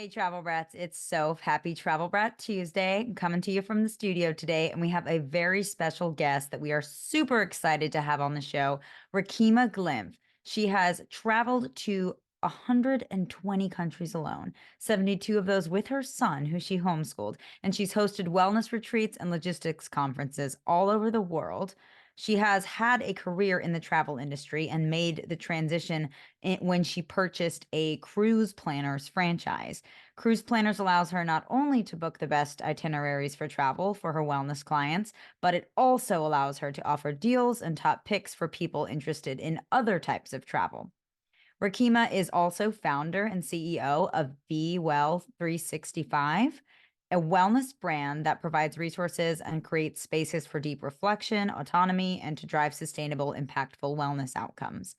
Hey, Travel Brats, it's Soph. Happy Travel Brat Tuesday. I'm coming to you from the studio today, and we have a very special guest that we are super excited to have on the show, Rikimah Glymph. She has traveled to 120 countries alone, 72 of those with her son, who she homeschooled, and she's hosted wellness retreats and logistics conferences all over the world. She has had a career in the travel industry and made the transition when she purchased a cruise planners franchise. Cruise Planners allows her not only to book the best itineraries for travel for her wellness clients, but it also allows her to offer deals and top picks for people interested in other types of travel. Rikimah is also founder and CEO of BWell365, a wellness brand that provides resources and creates spaces for deep reflection, autonomy, and to drive sustainable, impactful wellness outcomes.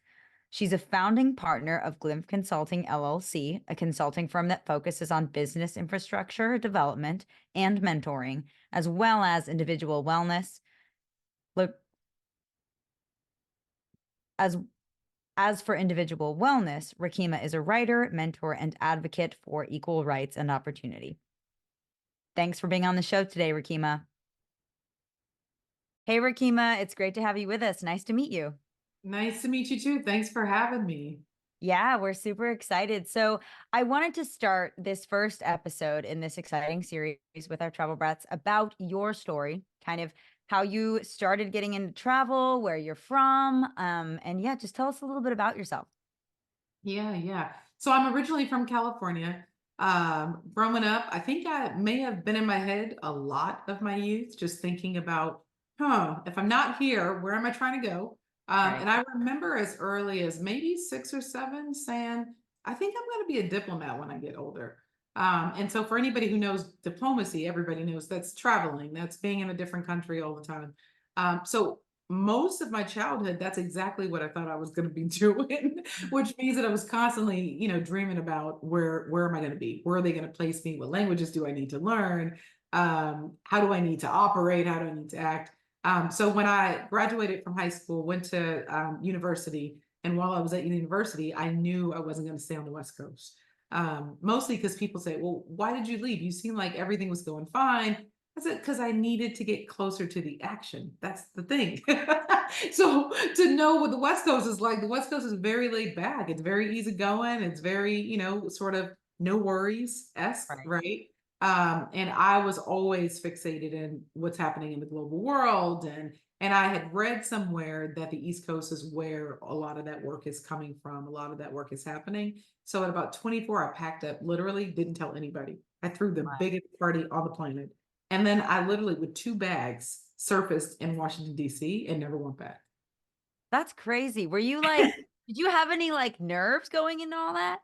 She's a founding partner of Glymph Consulting LLC, a consulting firm that focuses on business infrastructure development and mentoring, as well as individual wellness. Look, as as for individual wellness, Rikimah is a writer, mentor, and advocate for equal rights and opportunity. Thanks for being on the show today, Rikimah. Hey, Rikimah, it's great to have you with us. Nice to meet you. Nice to meet you too. Thanks for having me. Yeah, we're super excited. So, I wanted to start this first episode in this exciting series with our travel brats about your story, kind of how you started getting into travel, where you're from, and yeah, just tell us a little bit about yourself. Yeah. So I'm originally from California. Growing up, I think I may have been in my head a lot of my youth, just thinking about, if I'm not here, where am I trying to go? Right. And I remember as early as maybe 6 or 7 saying, I think I'm going to be a diplomat when I get older. And so for anybody who knows diplomacy, everybody knows that's traveling, that's being in a different country all the time. So most of my childhood, that's exactly what I thought I was going to be doing, which means that I was constantly, dreaming about where am I going to be? Where are they going to place me? What languages do I need to learn? How do I need to operate? How do I need to act? So when I graduated from high school, went to university, and while I was at university, I knew I wasn't going to stay on the West Coast. Mostly because people say, well, why did you leave? You seemed like everything was going fine. I said, because I needed to get closer to the action. That's the thing. So to know what the West Coast is like, the West Coast is very laid back. It's very easygoing. It's very, sort of no worries-esque, Right. right? And I was always fixated in what's happening in the global world. And I had read somewhere that the East Coast is where a lot of that work is coming from. A lot of that work is happening. So at about 24, I packed up, literally didn't tell anybody. I threw the Wow. biggest party on the planet. And then I literally, with 2 bags, surfaced in Washington, D.C. and never went back. That's crazy. Were you like, did you have any like nerves going into all that?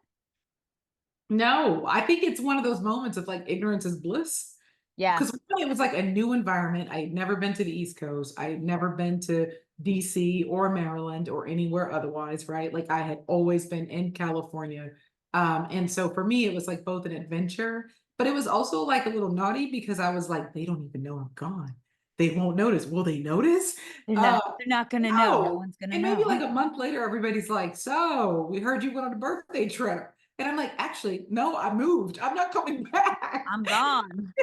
No, I think it's one of those moments of like ignorance is bliss. Yeah. Because it was like a new environment. I had never been to the East Coast. I had never been to DC or Maryland or anywhere otherwise, right? Like I had always been in California. And so for me, it was like both an adventure, but it was also like a little naughty because I was like, they don't even know I'm gone. They won't notice. Will they notice? Uh, They're not gonna know. No no. one's gonna And maybe know. like a month later, everybody's like, so we heard you went on a birthday trip. And I'm like, actually, no, I moved. I'm not coming back. I'm gone.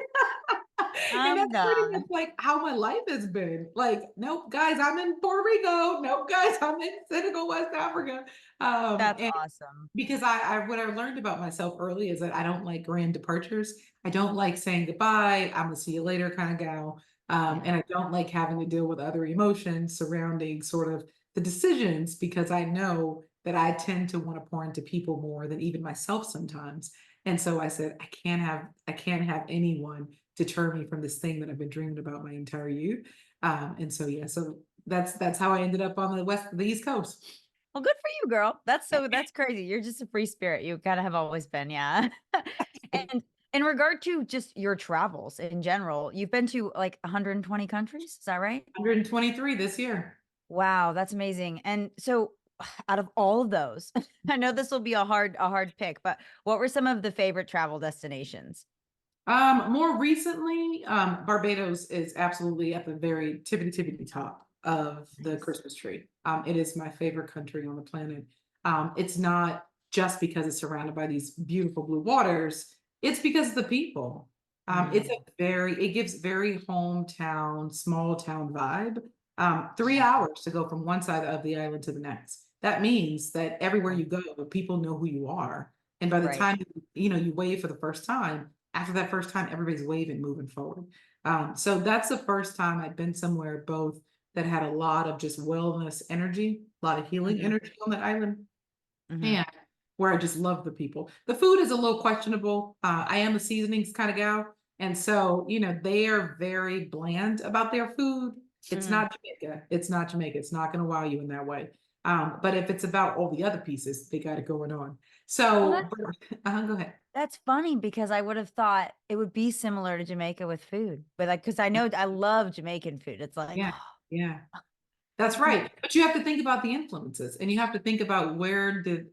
And I'm that's pretty much gone. like how my life has been. Like, nope, guys, I'm in Puerto Rico. Nope, guys, I'm in Senegal, West Africa. That's And awesome. because I what I learned about myself early is that I don't like grand departures. I don't like saying goodbye. I'm gonna see you later kind of gal. Yeah. And I don't like having to deal with other emotions surrounding sort of the decisions because I know that I tend to want to pour into people more than even myself sometimes. And so I said, I can't have anyone deter me from this thing that I've been dreaming about my entire youth. And so yeah, so that's how I ended up on the East Coast. Well, good for you, girl. That's crazy. You're just a free spirit. You kind of have always been, yeah. And in regard to just your travels in general, you've been to like 120 countries, is that right? 123 this year. Wow, that's amazing. And so out of all of those, I know this will be a hard pick, but what were some of the favorite travel destinations? More recently, Barbados is absolutely at the very tippity top of the Nice. Christmas tree. It is my favorite country on the planet. It's not just because it's surrounded by these beautiful blue waters. It's because of the people. It's a Mm, it gives very hometown, small town vibe. 3 yeah. hours to go from one side of the island to the next. That means that everywhere Cool. you go, people know who you are. And by the Right. time you wave for the first time, after that first time, everybody's waving, moving forward. So that's the first time I'd been somewhere both that had a lot of just wellness energy, a lot of healing Hmm. energy on that island, Hmm. and where I just love the people. The food is a little questionable. I am a seasonings kind of gal. And so, they are very bland about their food. It's Mm. not Jamaica. It's not Jamaica. It's not going to wow you in that way. But if it's about all the other pieces, they got it going on. Well, So, go ahead. that's funny because I would have thought it would be similar to Jamaica with food, but like, because I know I love Jamaican food. It's like, Yeah. Yeah. That's right. But you have to think about the influences and you have to think about where did,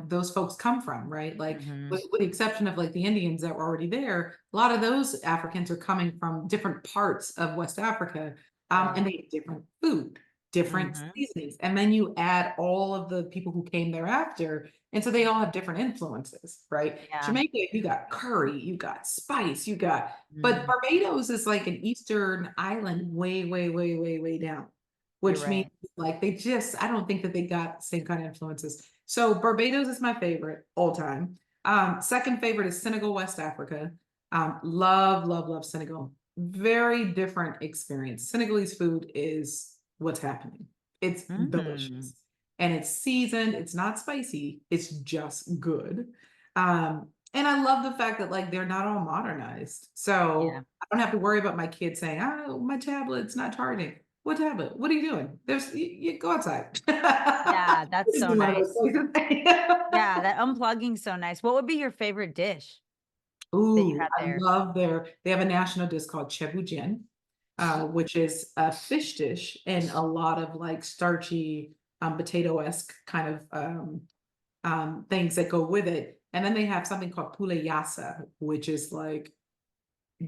those folks come from, right? Like hmm, with the exception of like the Indians that were already there, a lot of those Africans are coming from different parts of West Africa, right. and they eat different food, different Hmm. seasonings. And then you add all of the people who came thereafter. And so they all have different influences, right? Yeah. Jamaica, you got curry, you got spice, but Mm, Barbados is like an Eastern island way, way, way, way, way down, you're which means right. like I don't think that they got the same kind of influences. So Barbados is my favorite all time. Second favorite is Senegal, West Africa. Love, love, love Senegal. Very different experience. Senegalese food is what's happening. It's Mm, delicious and it's seasoned. It's not spicy. It's just good. And I love the fact that like they're not all modernized. yeah. So I don't have to worry about my kids saying, "Oh, my tablet's not charging." What tablet? What are you doing? You go outside. Yeah, that's This is so one of those nice. places. Yeah, that unplugging's so nice. What would be your favorite dish that you Ooh, had I there? love they have a national dish called chebujen, which is a fish dish and a lot of like starchy, potato-esque kind of things that go with it. And then they have something called pule yassa, which is like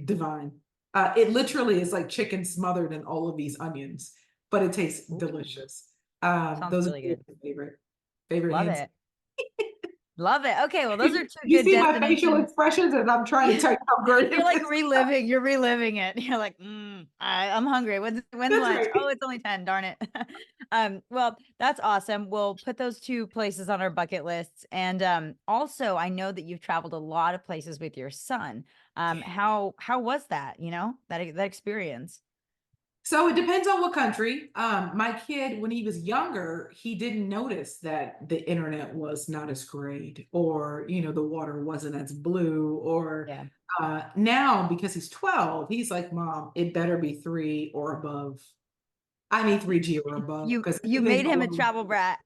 divine. It literally is like chicken smothered in all of these onions, but it tastes Ooh, delicious. sounds Those are really my good. favorite Love hands. it. Love it. Okay, well, those are two You good see my facial destinations. expressions as I'm trying to tell you how great You're it like is. you're reliving it. You're like, I'm hungry. When's That's lunch? right. Oh, it's only 10, darn it. Well, that's awesome. We'll put those two places on our bucket lists. And also I know that you've traveled a lot of places with your son. How was that, that experience? So it depends on what country. My kid, when he was younger, he didn't notice that the internet was not as great, or the water wasn't as blue, or Yeah. now because he's 12, he's like, "Mom, it better be three or above. I need 3G or above You because you anything made him a below." travel brat.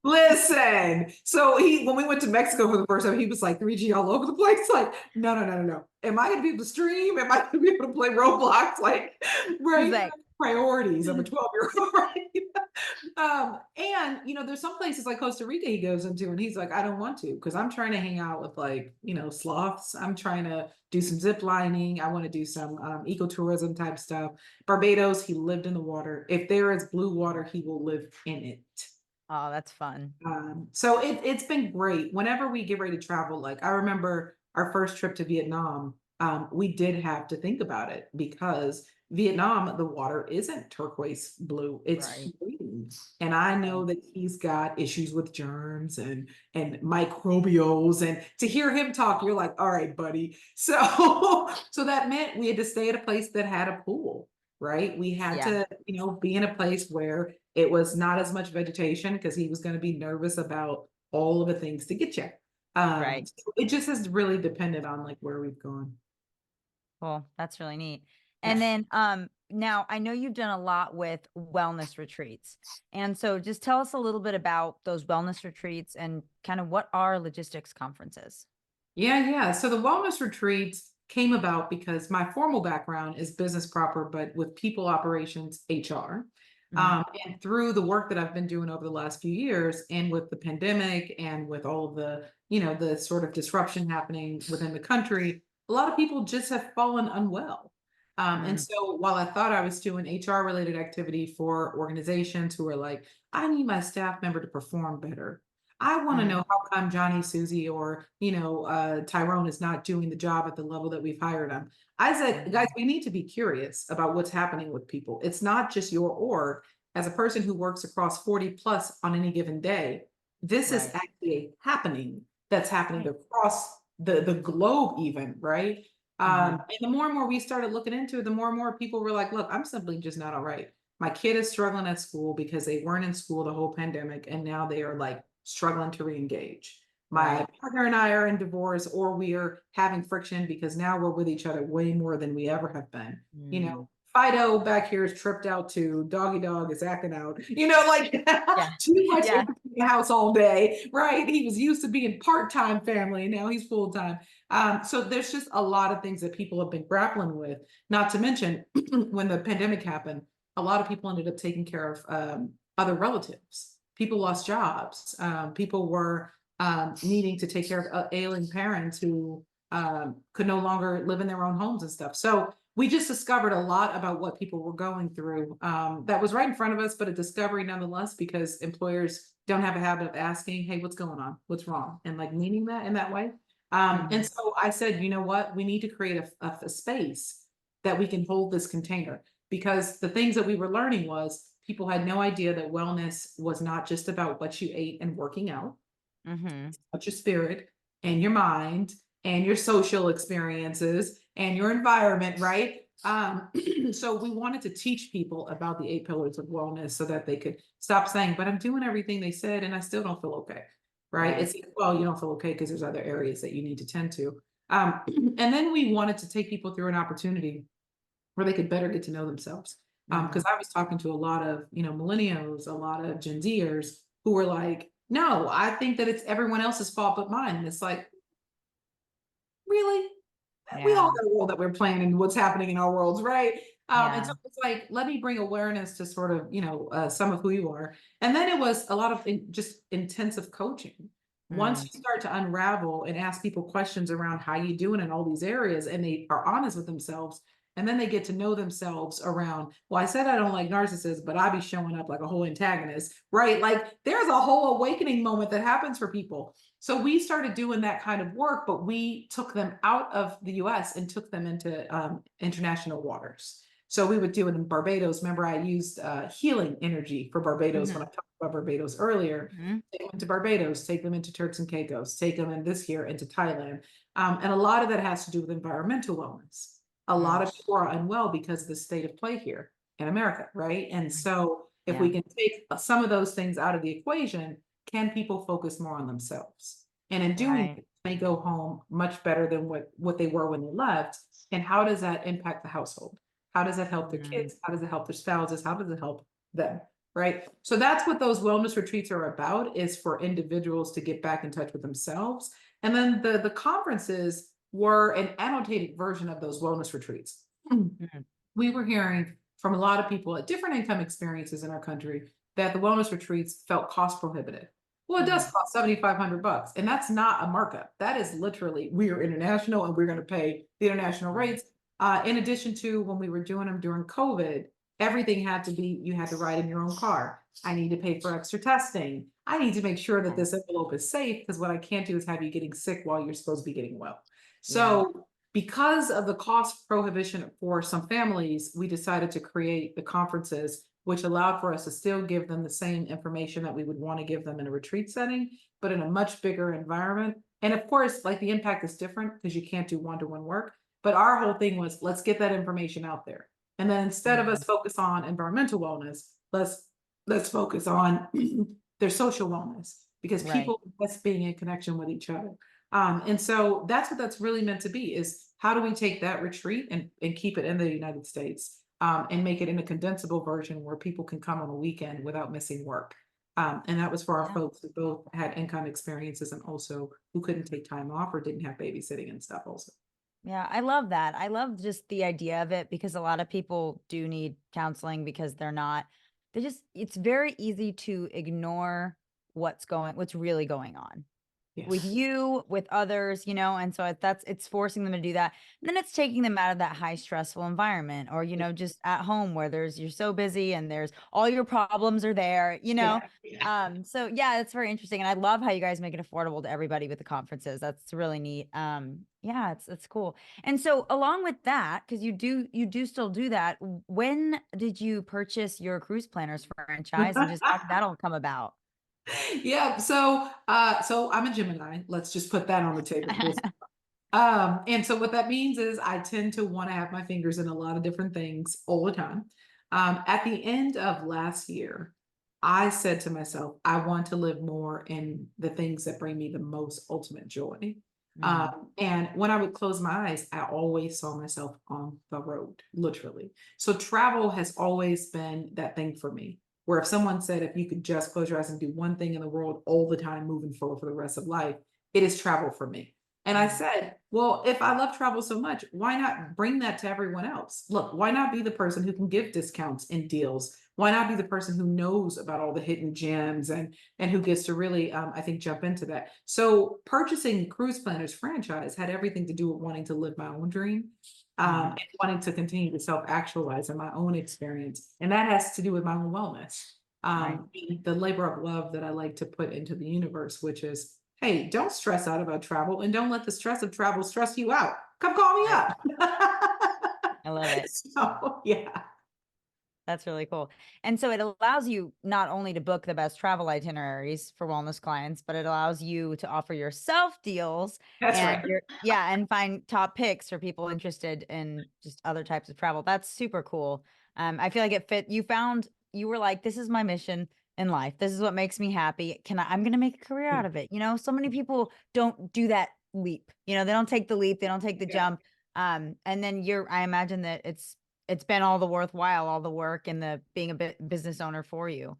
Listen, so when we went to Mexico for the first time, he was like 3G all over the place. Like, no, no, no, no, no. Am I going to be able to stream? Am I going to be able to play Roblox? Like, He's right? like, Priorities of a 12-year-old, right? And there's some places like Costa Rica he goes into, and he's like, I don't want to because I'm trying to hang out with like sloths. I'm trying to do some zip lining. I want to do some ecotourism type stuff. Barbados, he lived in the water. If there is blue water, he will live in it. oh, that's fun. So it's been great. Whenever we get ready to travel, like I remember our first trip to Vietnam, we did have to think about it because Vietnam, the water isn't turquoise blue, it's Right. green. And I know Right. that he's got issues with germs and microbials. And to hear him talk, you're like, all right, buddy. So so that meant we had to stay at a place that had a pool, right? We had Yeah. to, be in a place where it was not as much vegetation because he was going to be nervous about all of the things to get you. Right. So it just has really depended on like where we've gone. Cool. That's really neat. And Yes. then now I know you've done a lot with wellness retreats. And so just tell us a little bit about those wellness retreats and kind of what are logistics conferences. Yeah, yeah. So the wellness retreats came about because my formal background is business proper, but with people operations, HR. Hmm. And through the work that I've been doing over the last few years, and with the pandemic, and with all of the, the sort of disruption happening within the country, a lot of people just have fallen unwell. And Mm, so while I thought I was doing HR related activity for organizations who are like, I need my staff member to perform better, I want to Mhm. know how come Johnny, Susie, or Tyrone is not doing the job at the level that we've hired them. I said, guys, Mhm. we need to be curious about what's happening with people. It's not just your org. As a person who works across 40 plus on any given day, this is Right. actually happening. That's happening Right. across the globe, even, right? Mhm. And the more and more we started looking into it, the more and more people were like, look, I'm simply just not all right. My kid is struggling at school because they weren't in school the whole pandemic, and now they are like struggling to re-engage. My Right. partner and I are in divorce, or we are having friction because now we're with each other way more than we ever have been. Mm. Fido back here is tripped out too. Doggy dog is acting out. Like Yeah. too much Yeah. in the house all day, right? He was used to being part-time family, now he's full-time. So there's just a lot of things that people have been grappling with. Not to mention, when the pandemic happened, a lot of people ended up taking care of other relatives. People lost jobs. People were needing to take care of ailing parents who could no longer live in their own homes and stuff. So we just discovered a lot about what people were going through that was right in front of us, but a discovery nonetheless, because employers don't have a habit of asking, hey, what's going on? What's wrong? And like meaning that in that way. And Mhm. so I said, you know what? We need to create a space that we can hold this container, because the things that we were learning was people had no idea that wellness was not just about what you ate and working out, Mhm. about your spirit and your mind and your social experiences and your environment, right? So we wanted to teach people about the 8 pillars of wellness so that they could stop saying, but I'm doing everything they said and I still don't feel okay. Right. Right. It's well, you don't feel okay because there's other areas that you need to tend to. And then we wanted to take people through an opportunity where they could better get to know themselves. Because Mhm. I was talking to a lot of, millennials, a lot of Gen Zers who were like, no, I think that it's everyone else's fault but mine. And it's like, really? We all Yeah. got a role that we're playing in what's happening in our worlds, right? And so Yeah. it's like, let me bring awareness to sort of, some of who you are. And then it was a lot of just intensive coaching. Once Mm. you start to unravel and ask people questions around how you doing in all these areas, and they are honest with themselves, and then they get to know themselves around, well, I said I don't like narcissists, but I be showing up like a whole antagonist, right? Like there's a whole awakening moment that happens for people. So we started doing that kind of work, but we took them out of the US and took them into international waters. So we would do it in Barbados. Remember, I used healing energy for Barbados when I Mhm. talked about Barbados earlier. Mhm. Take them into Barbados, take them into Turks and Caicos, take them in this year into Thailand. And a lot of that has to do with environmental wellness. A lot Mm. of people are unwell because of the state of play here in America, right? And Right. so if we Yeah. can take some of those things out of the equation, can people focus more on themselves? And in doing Right. it, they go home much better than what they were when they left. And how does that impact the household? How does it help their Mm. kids? How does it help their spouses? How does it help them? Right. So that's what those wellness retreats are about, is for individuals to get back in touch with themselves. And then the conferences were an annotated version of those wellness retreats. Mm. We were hearing from a lot of people at different income experiences in our country that the wellness retreats felt cost prohibitive. Well, it does Mhm. cost $7,500, and that's not a markup. That is literally, we are international and we're going to pay the international Right. rates. In addition to when we were doing them during COVID, everything had to be, you had to ride in your own car. I need to pay for extra testing. I need to make sure that Yeah. this envelope is safe, because what I can't do is have you getting sick while you're supposed to be getting well. Yeah. So because of the cost prohibition for some families, we decided to create the conferences, which allowed for us to still give them the same information that we would want to give them in a retreat setting, but in a much bigger environment. And of course, like the impact is different because you can't do one-to-one work. But our whole thing was, let's get that information out there. And then instead of us Mhm. focus on environmental wellness, let's focus on their social wellness, because Right. people that's being in connection with each other. And so that's what that's really meant to be, is how do we take that retreat and keep it in the United States, and make it in a condensable version where people can come on a weekend without missing work. And that was for our Yeah. folks who both had income experiences and also who couldn't take time off or didn't have babysitting and stuff also. Yeah, I love that. I love just the idea of it because a lot of people do need counseling because they just, it's very easy to ignore what's really going on. with Yes. you, with others, and so it's forcing them to do that. And then it's taking them out of that high stressful environment, or just at home where you're so busy and there's all your problems are there. Yeah. Yeah. So yeah, it's very interesting. And I love how you guys make it affordable to everybody with the conferences. That's really neat. Yeah, it's cool. And so along with that, because you do still do that, when did you purchase your cruise planners franchise, and just how did that all come about? Yeah. So I'm a Gemini. Let's just put that on the table. And so what that means is I tend to want to have my fingers in a lot of different things all the time. At the end of last year, I said to myself, I want to live more in the things that bring me the most ultimate joy. Mhm. And when I would close my eyes, I always saw myself on the road, literally. So travel has always been that thing for me. Where if someone said, if you could just close your eyes and do one thing in the world all the time moving forward for the rest of life, it is travel for me. And I Mhm. said, well, if I love travel so much, why not bring that to everyone else? Look, why not be the person who can give discounts and deals? Why not be the person who knows about all the hidden gems and who gets to really, I think, jump into that? So purchasing Cruise Planners franchise had everything to do with wanting to live my own dream, Mhm. and wanting to continue to self-actualize in my own experience, and that has to do with my own wellness. Right. The labor of love that I like to put into the universe, which is, hey, don't stress out about travel and don't let the stress of travel stress you out. Come call me Right. up. I love it. So, yeah. That's really cool. And so it allows you not only to book the best travel itineraries for wellness clients, but it allows you to offer yourself deals That's and right. and find top picks for people interested in just other types of travel. That's super cool. I feel like it fit. You were like, this is my mission in life. This is what makes me happy. I'm going to make a career out of it. So many people don't do that leap. They don't take the leap. They don't take the Yeah. jump. And then I imagine that it's been all the worthwhile, all the work and the being a bit business owner for you.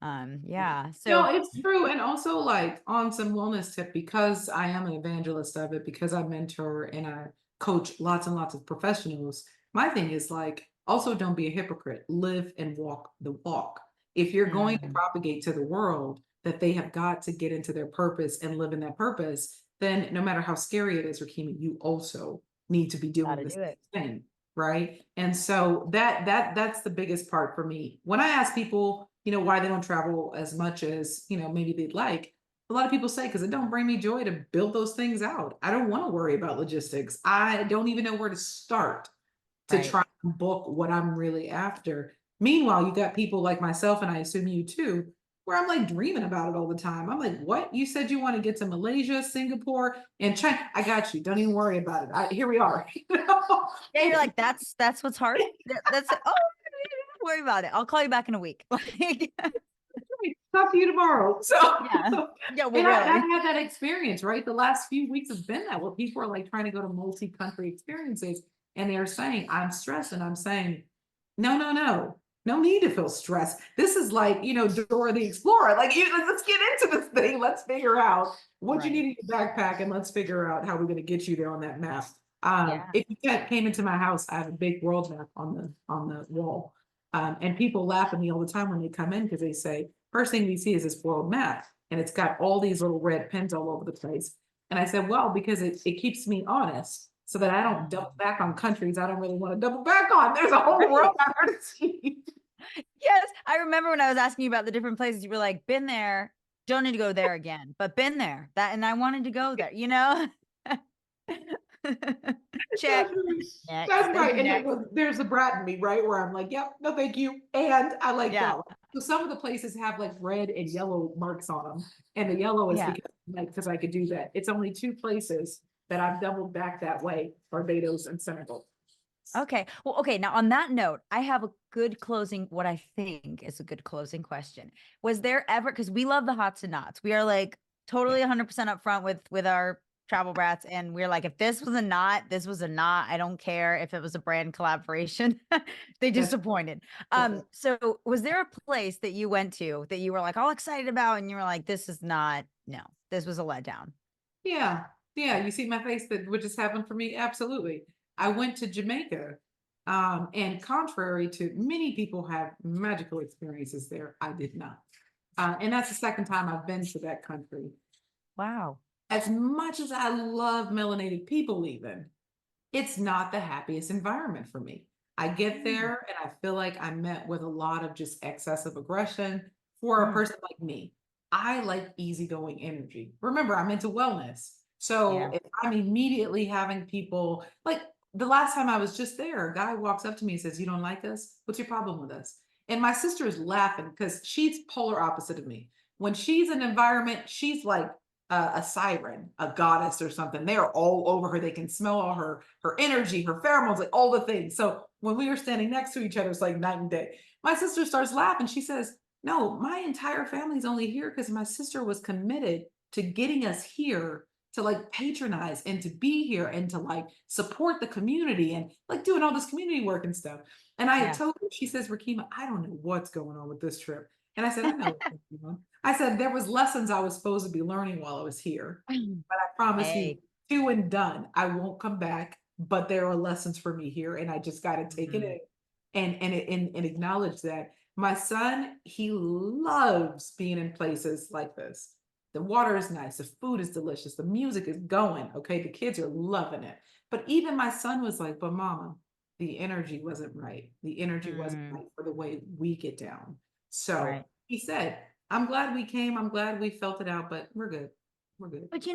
Yeah. No, So it's true. And also, like, on some wellness tip, because I am an evangelist of it, because I mentor and I coach lots and lots of professionals, my thing is like, also don't be a hypocrite. Live and walk the walk. If you're going to mm, propagate to the world that they have got to get into their purpose and live in that purpose, then no matter how scary it is, Rikimi, you also need to be doing gotta the do it. same thing, right? And so that's the biggest part for me. When I ask people, why they don't travel as much as, maybe they'd like, a lot of people say, because it don't bring me joy to build those things out. I don't want to worry about logistics. I don't even know where to start to Right. try and book what I'm really after. Meanwhile, you got people like myself, and I assume you too, where I'm like dreaming about it all the time. I'm like, what? You said you want to get to Malaysia, Singapore, and China. I got you. Don't even worry about it. Here we are. Yeah, you're like, that's what's hard. That's it. Oh, don't worry about it. I'll call you back in a week. Like, Talk to you tomorrow. So, yeah. Yeah, well, and I've really. had that experience, right? The last few weeks has been that where people are like trying to go to multi-country experiences and they're saying, I'm stressed. And I'm saying, no, no, no, no need to feel stressed. This is like, Dora the Explorer. Like, let's get into this thing. Let's figure out what you Right. need in your backpack and let's figure out how we're going to get you there on that map. Yeah. If you came into my house, I have a big world map on the wall. And people laugh at me all the time when they come in because they say, first thing we see is this world map, and it's got all these little red pins all over the place. And I said, well, because it keeps me honest so that I don't double Mm. back on countries I don't really want to double back on. There's a whole world Right. out there to see. Yes. I remember when I was asking you about the different places, you were like, been there, don't need to go there again, but been there. And I wanted to go there. That's Check. right. Next. That's Thank right. you, And next. there's the brat in me, right? Where I'm like, yep, no, thank you. And I like Yeah. that one. So some of the places have like red and yellow marks on them. And the yellow is Yeah. because I could do that. It's only two places that I've doubled back that way, Barbados and Senegal. Okay. Well, okay. Now, on that note, I have a good closing, what I think is a good closing question. Was there ever, because we love the hots and nots, we are like totally 100% upfront with our travel brats. And we're like, if this was a knot, this was a knot. I don't care if it was a brand collaboration. They That's disappointed. that's it. So was there a place that you went to that you were like all excited about and you were like, this is not, no, this was a letdown? Yeah. Yeah. You see my face that would just happen for me? Absolutely. I went to Jamaica. And contrary to many people have magical experiences there, I did not. And that's the second time I've been to that country. Wow. as much as I love melanated people, even, it's not the happiest environment for me. I get Mm, there and I feel like I'm met with a lot of just excessive aggression for a mm, person like me. I like easygoing energy. Remember, I'm into wellness. yeah. So if I'm immediately having people like the last time I was just there, a guy walks up to me and says, "You don't like us? What's your problem with us?" And my sister is laughing because she's polar opposite of me. When she's in an environment, she's like a siren, a goddess or something. They're all over her. They can smell all her energy, her pheromones, like all the things. So when we were standing next to each other, it's like night and day. My sister starts laughing. She says, "No, my entire family's only here because my sister was committed to getting us here to like patronize and to be here and to like support the community and like doing all this community work and stuff." And I had Yeah. told her, she says, "Rikimah, I don't know what's going on with this trip." And I said, "I know what's going on." I said, "There was lessons I was supposed to be learning while I was here, but I promise you, Hey. two and done. I won't come back, but there are lessons for me here, and I just got to take it Mhm. in and acknowledge that." My son, he loves being in places like this. The water is nice, the food is delicious, the music is going. Okay, the kids are loving it. But even my son was like, "But mama, the energy wasn't right. The energy wasn't Mm, right for the way we get down." So right. he said, "I'm glad we came. I'm glad we felt it out, but we're good. We're good." But,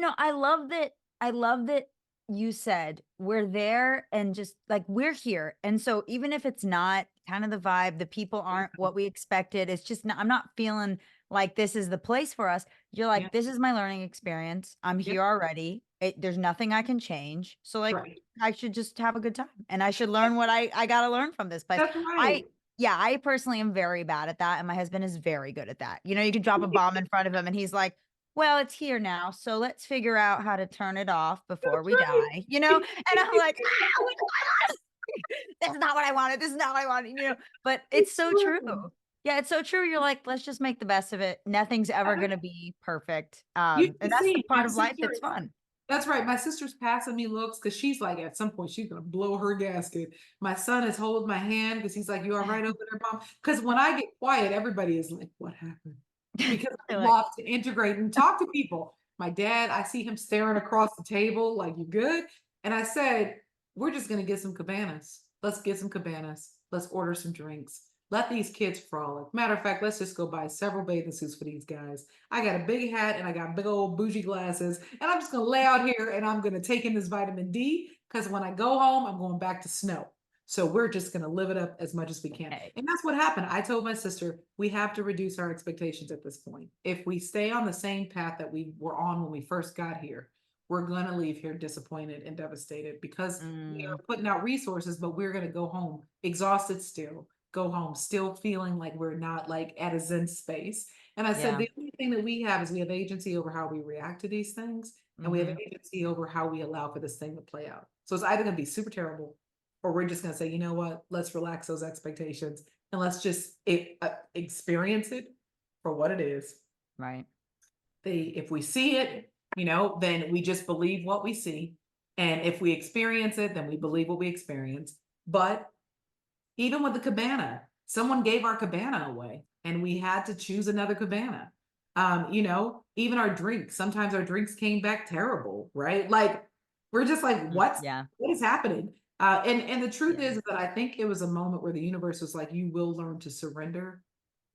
I love that you said, "We're there and just like, we're here." And so even if it's not kind of the vibe, the people aren't Yeah. what we expected, it's just not I'm not feeling like this is the place for us. You're Yeah. like, "This is my learning experience. I'm Yep. here already. There's nothing I can change. So, like, Right. I should just have a good time, and I should learn what I gotta learn from this place." That's I right. Yeah, I personally am very bad at that, and my husband is very good at that. You can drop a bomb in front of him, and he's like, "Well, it's here now, so let's figure out how to turn it off before That's we right. die," And I'm like, "Ah, what's going on? That's not what I wanted. This is not what I wanted." But it's It's so true. true. Yeah, it's so true. You're like, "Let's just make the best of it. Nothing's ever Uh, gonna be perfect." you And that's the see, part my of life sister that's is fun. that's right. My sister's passing me looks because she's like, at some point, she's gonna blow her gasket. My son is holding my hand because he's like, "You all right over there, mom?" Because when I get quiet, everybody is like, "What happened?" Because I They're like, love to integrate and talk to people. My dad, I see him staring across the table like, "You good?" And I said, "We're just gonna get some cabanas. Let's get some cabanas. Let's order some drinks. Let these kids frolic. Matter of fact, let's just go buy several bathing suits for these guys. I got a big hat and I got big old bougie glasses, and I'm just gonna lay out here and I'm gonna take in this vitamin D because when I go home, I'm going back to snow. So we're just gonna live it up as much as we can." "Hey." And that's what happened. I told my sister, we have to reduce our expectations at this point. If we stay on the same path that we were on when we first got here, we're gonna leave here disappointed and devastated because we Mm, are putting out resources, but we're gonna go home exhausted still, go home still feeling like we're not like at a Zen space. And I said, yeah. the only thing that we have is we have agency over how we react to these things, and we have Mhm. agency over how we allow for this thing to play out. So it's either going to be super terrible, or we're just going to say, "You know what, let's relax those expectations and let's just experience it for what it is." Right. If we see it, then we just believe what we see. And if we experience it, then we believe what we experience. But even with the cabana, someone gave our cabana away and we had to choose another cabana. Even our drinks, sometimes our drinks came back terrible, right? Like we're just like, Yeah. what is happening? And the truth Yeah. is that I think it was a moment where the universe was like, you will learn to surrender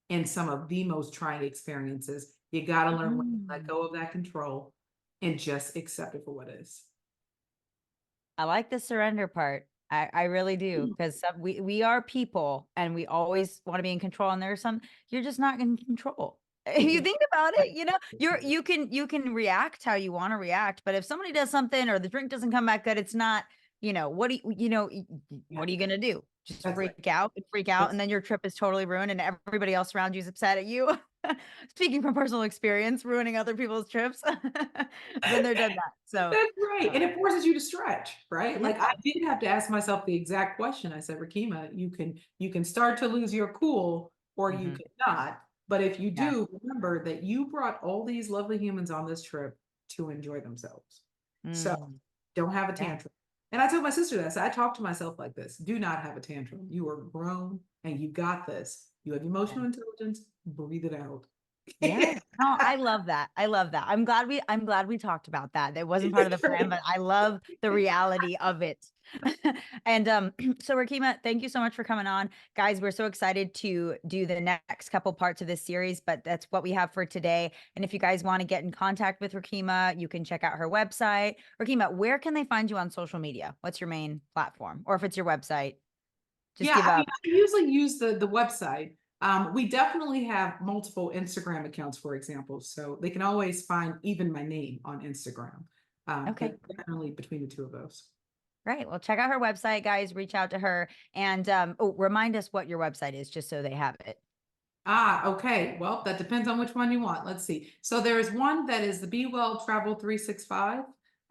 in some of the most trying experiences. You got to learn when to let Mm. go of that control and just accept it for what it is. I like the surrender part. I really do, because we are people and we always want to be in control. And there's some you're just not in control. If you think about it, you can react how you want to react. But if somebody does something or the drink doesn't come back good, it's not, what do Yeah, what are you gonna do? Just that's right. freak out, and then your trip is totally ruined and everybody else around you is upset at you. Speaking from personal experience, ruining other people's trips. Been there, done that. So That's right, uh, and it forces you to stretch, right? yeah. Like, I did have to ask myself the exact question. I said, "Rikima, you can start to lose your cool or you Mhm. cannot, but if you Yeah. do, remember that you brought all these lovely humans on this trip to enjoy themselves. So, Mm, don't have a yeah. tantrum." And I told my sister that. I said, "I talk to myself like this. Do not have a tantrum. You are grown and you got this. You have Yeah. emotional intelligence, breathe it out. Yeah. No, I love that. I love that. I'm glad we talked about that. That wasn't part of the plan, Right. but I love the reality of it. And so Rakima, thank you so much for coming on. Guys, we're so excited to do the next couple parts of this series, but that's what we have for today. And if you guys want to get in contact with Rakima, you can check out her website. Rakima, where can they find you on social media? What's your main platform? Or if it's your website, just Yeah, give I mean, up. I usually use the website. We definitely have multiple Instagram accounts, for example, so they can always find even my name on Instagram. Okay. But definitely between the two of those. Great. Well, check out her website, guys. Reach out to her and oh, remind us what your website is just so they have it. Ah, okay. Well, that depends on which one you want. Let's see. So there is one that is the Be Well Travel 365. Hmm.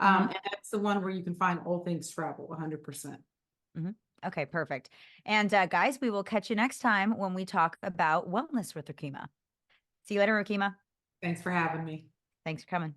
And that's the one where you can find all things travel 100%. Hmm. Okay, perfect. And guys, we will catch you next time when we talk about wellness with Rakima. See you later, Rakima. Thanks for having me. Thanks for coming.